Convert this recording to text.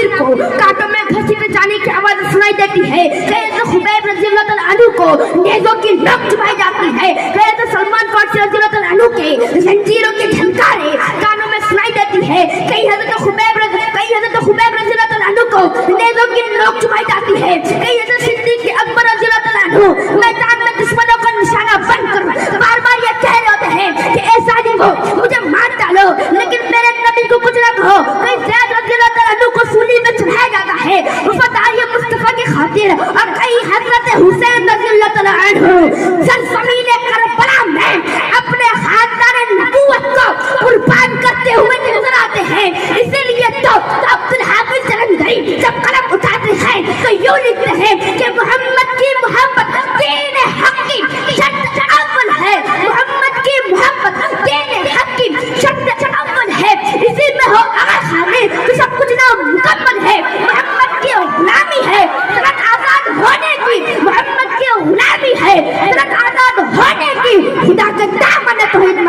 आखिर को कांटों में घसीटे जाने की आवाज सुनाई देती है। कहे तो खुबैब रज़ियल्लाहु तआला अन्हु को नेज़ों की नोक चुभाई जाती है। कहे तो सलमान फारसी रज़ियल्लाहु तआला अन्हु के जंजीरों की झनकारें कानों में सुनाई देती है। कई हज़रत खुबैब रज़ियल्लाहु तआला अन्हु को नेज़ों की नोक चुभाई जाती है। कई हज़रत सिद्दीक़ अकबर रज़ियल्लाहु तआला अन्हु मैदान में दुश्मनों का निशाना बनकर बार बार ये कह रहे होते हैं कि ए ज़ालिमों मुझे मार डालो लेकिन मेरे नबी को कुछ न कहो। कई ज़ैद रज़ियल्लाहु तआला अन्हु को सूली में चढ़ाया जाता है वफादारी मुस्तफा की खातिर। और कई हज़रत हुसैन रज़ियल्लाहु तआला अन्हु सरज़मीन करबला में अपने खानदान नबूवत को कुर्बान करते हुए नजर आते हैं। इसीलिए तो अब्दुल हाफिज जलंधरी जब कलम उठाते हैं तो यूं लिखते हैं कि मोहम्मद की मोहब्बत दीन हक की शर्त अव्वल है। मोहम्मद की मोहब्बत दीन हक की शर्त अव्वल है। इसी में हो अगर शामिल तो सब कुछ ना मुकम्मल है। मोहम्मद की गुलामी है तुरंत आजाद होने की। मोहम्मद की गुलामी है तुरंत आजाद होने की। खुदा का दामन तौहीद